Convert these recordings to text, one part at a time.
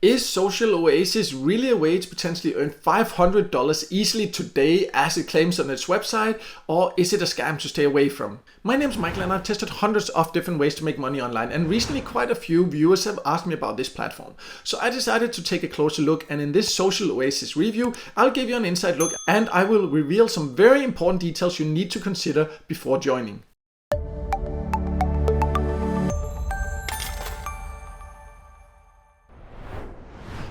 Is SocialOasis really a way to potentially earn $500 easily today as it claims on its website, or is it a scam to stay away from? My name is Michael and I've tested hundreds of different ways to make money online, and recently quite a few viewers have asked me about this platform. So I decided to take a closer look, and in this SocialOasis review, I'll give you an inside look and I will reveal some very important details you need to consider before joining.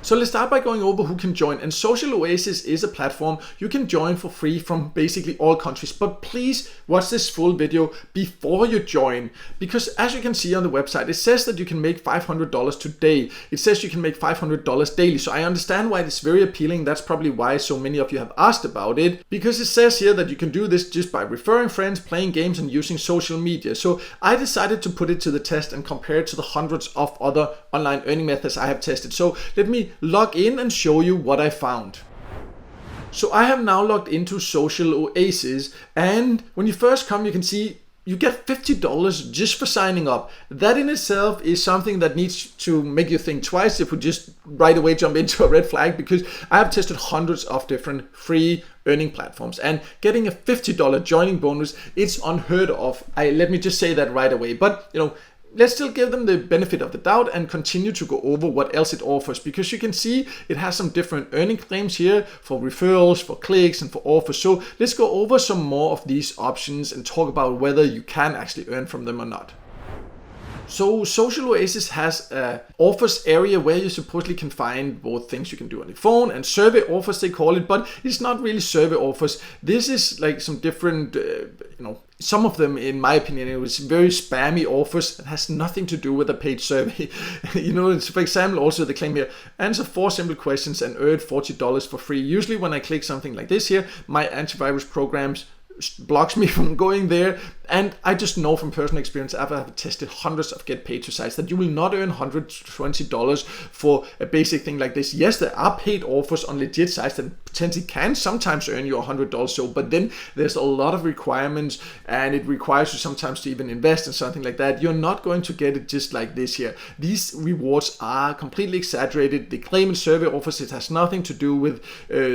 So let's start by going over who can join, and SocialOasis is a platform you can join for free from basically all countries. But please watch this full video before you join, because as you can see on the website, it says that you can make $500 today. It says you can make $500 daily. So I understand why it's very appealing. That's probably why so many of you have asked about it, because it says here that you can do this just by referring friends, playing games, and using social media. So I decided to put it to the test and compare it to the hundreds of other online earning methods I have tested. So let me log in and show you what I found. So I have now logged into SocialOasis, and when you first come, you can see you get $50 just for signing up. That in itself is something that needs to make you think twice if we just right away jump into a red flag, because I have tested hundreds of different free earning platforms, and getting a $50 joining bonus, it's unheard of. Let me just say that right away. But let's still give them the benefit of the doubt and continue to go over what else it offers, because you can see it has some different earning claims here for referrals, for clicks, and for offers. So let's go over some more of these options and talk about whether you can actually earn from them or not. So SocialOasis has an offers area where you supposedly can find both things you can do on the phone and survey offers, they call it, but it's not really survey offers. This is like some different, some of them, in my opinion, it was very spammy offers that has nothing to do with a paid survey. For example, also they claim here, answer 4 simple questions and earn $40 for free. Usually when I click something like this here, my antivirus programs blocks me from going there, and I just know from personal experience, after I've tested hundreds of get paid to sites, that you will not earn $120 for a basic thing like this. Yes, there are paid offers on legit sites that potentially can sometimes earn you $100 so, but then there's a lot of requirements, and it requires you sometimes to even invest in something like that. You're not going to get it just like this here. These rewards are completely exaggerated. They claim in survey offers it has nothing to do with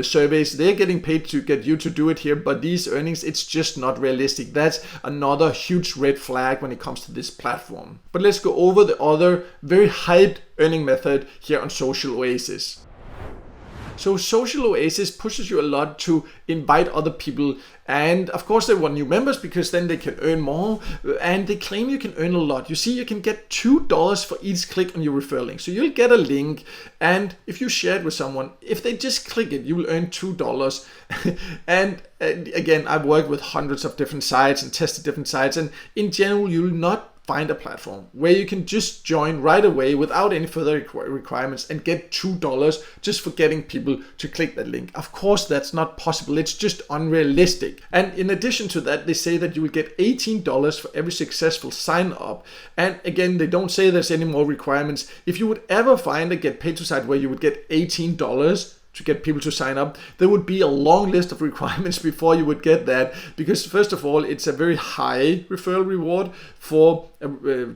surveys. They're getting paid to get you to do it here, but these earnings, it's just not realistic. That's another huge red flag when it comes to this platform. But let's go over the other very hyped earning method here on SocialOasis. So SocialOasis pushes you a lot to invite other people, and of course they want new members because then they can earn more, and they claim you can earn a lot. You see, you can get $2 for each click on your referral link. So you'll get a link, and if you share it with someone, if they just click it, you will earn $2. And again, I've worked with hundreds of different sites and tested different sites, and in general, you'll not find a platform where you can just join right away without any further requirements and get $2 just for getting people to click that link. Of course, that's not possible. It's just unrealistic. And in addition to that, they say that you will get $18 for every successful sign up. And again, they don't say there's any more requirements. If you would ever find a get paid to site where you would get $18 to get people to sign up, there would be a long list of requirements before you would get that, because first of all, it's a very high referral reward for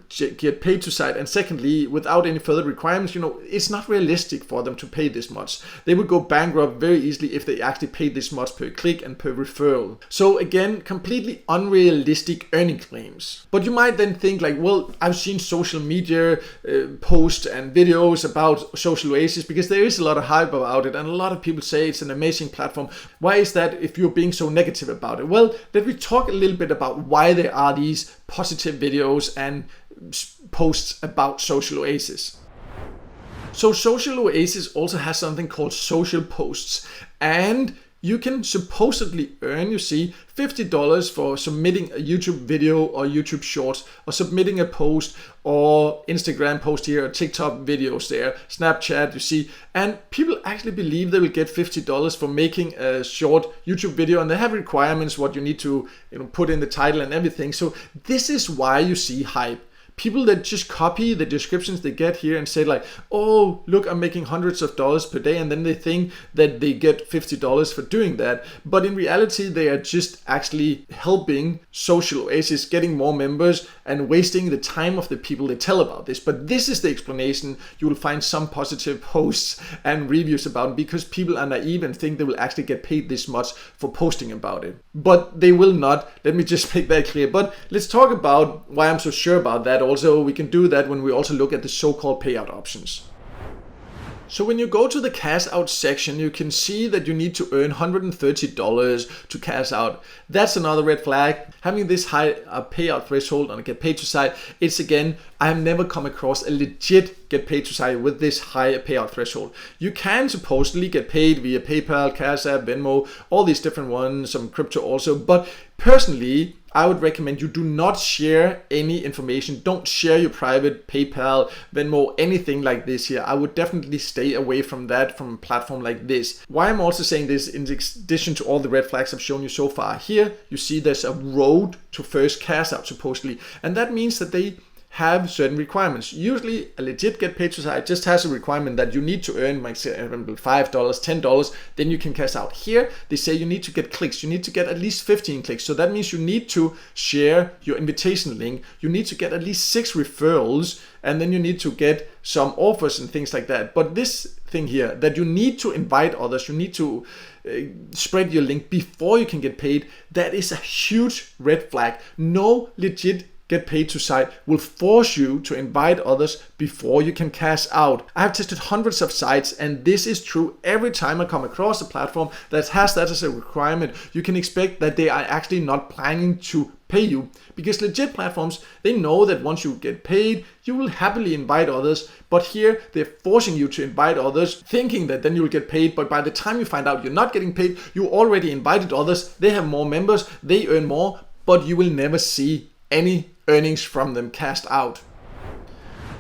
get paid to site, and secondly, without any further requirements, it's not realistic for them to pay this much. They would go bankrupt very easily if they actually paid this much per click and per referral. So again, completely unrealistic earning claims. But you might then think like, well, I've seen social media posts and videos about SocialOasis because there is a lot of hype about it, and a lot of people say it's an amazing platform. Why is that if you're being so negative about it? Well, let me talk a little bit about why there are these positive videos and posts about SocialOasis. So SocialOasis also has something called social posts, and you can supposedly earn, $50 for submitting a YouTube video or YouTube shorts, or submitting a post or Instagram post here, or TikTok videos there, Snapchat, and people actually believe they will get $50 for making a short YouTube video, and they have requirements what you need to put in the title and everything. So this is why you see hype. people that just copy the descriptions they get here and say like, oh, look, I'm making hundreds of dollars per day, and then they think that they get $50 for doing that. But in reality, they are just actually helping SocialOasis getting more members and wasting the time of the people they tell about this. But this is the explanation you will find some positive posts and reviews about, because people are naive and think they will actually get paid this much for posting about it. But they will not. Let me just make that clear. But let's talk about why I'm so sure about that. Also, we can do that when we also look at the so-called payout options. So when you go to the cash out section, you can see that you need to earn $130 to cash out. That's another red flag. Having this high payout threshold on a get paid to site, it's again, I have never come across a legit get paid to site with this high payout threshold. You can supposedly get paid via PayPal, Cash App, Venmo, all these different ones, some crypto also. But personally, I would recommend you do not share any information. Don't share your private PayPal, Venmo, anything like this here. I would definitely stay away from that from a platform like this. Why I'm also saying this, in addition to all the red flags I've shown you so far, here you see there's a road to first cash out supposedly. And that means that they have certain requirements. Usually a legit get paid to site just has a requirement that you need to earn, like say, $5, $10, then you can cash out. Here they say you need to get clicks. You need to get at least 15 clicks. So that means you need to share your invitation link. You need to get at least 6 referrals, and then you need to get some offers and things like that. But this thing here, that you need to invite others, you need to spread your link before you can get paid, that is a huge red flag. No legit get paid to site will force you to invite others before you can cash out. I have tested hundreds of sites, and this is true every time I come across a platform that has that as a requirement. You can expect that they are actually not planning to pay you, because legit platforms, they know that once you get paid, you will happily invite others. But here they're forcing you to invite others, thinking that then you'll get paid. But by the time you find out you're not getting paid, you already invited others. They have more members, they earn more, but you will never see any earnings from them cashed out.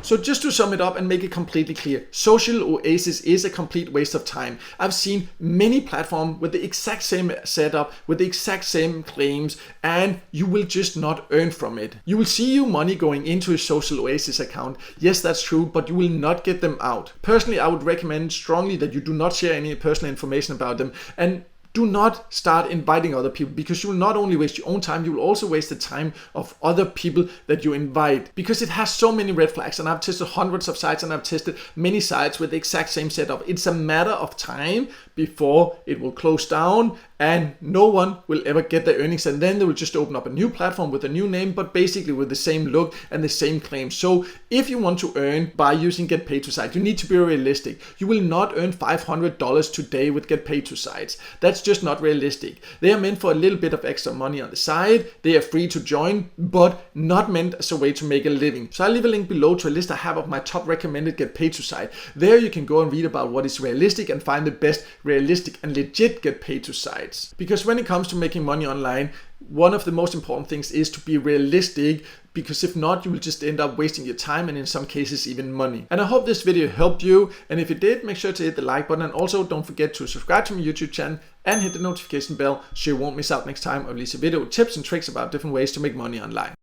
So just to sum it up and make it completely clear, SocialOasis is a complete waste of time. I've seen many platforms with the exact same setup, with the exact same claims, and you will just not earn from it. You will see your money going into a SocialOasis account. Yes, that's true, but you will not get them out. Personally, I would recommend strongly that you do not share any personal information about them, and do not start inviting other people, because you will not only waste your own time, you will also waste the time of other people that you invite, because it has so many red flags. And I've tested hundreds of sites, and I've tested many sites with the exact same setup. It's a matter of time before it will close down and no one will ever get their earnings, and then they will just open up a new platform with a new name, but basically with the same look and the same claim. So if you want to earn by using get paid to site, you need to be realistic. You will not earn $500 today with get paid to sites. That's just not realistic. They are meant for a little bit of extra money on the side. They are free to join, but not meant as a way to make a living. So I'll leave a link below to a list I have of my top recommended get paid to site. There you can go and read about what is realistic and find the best realistic and legit get paid to sites. Because when it comes to making money online, one of the most important things is to be realistic, because if not, you will just end up wasting your time and in some cases even money. And I hope this video helped you, and if it did, make sure to hit the like button, and also don't forget to subscribe to my YouTube channel and hit the notification bell so you won't miss out next time I release a video with tips and tricks about different ways to make money online.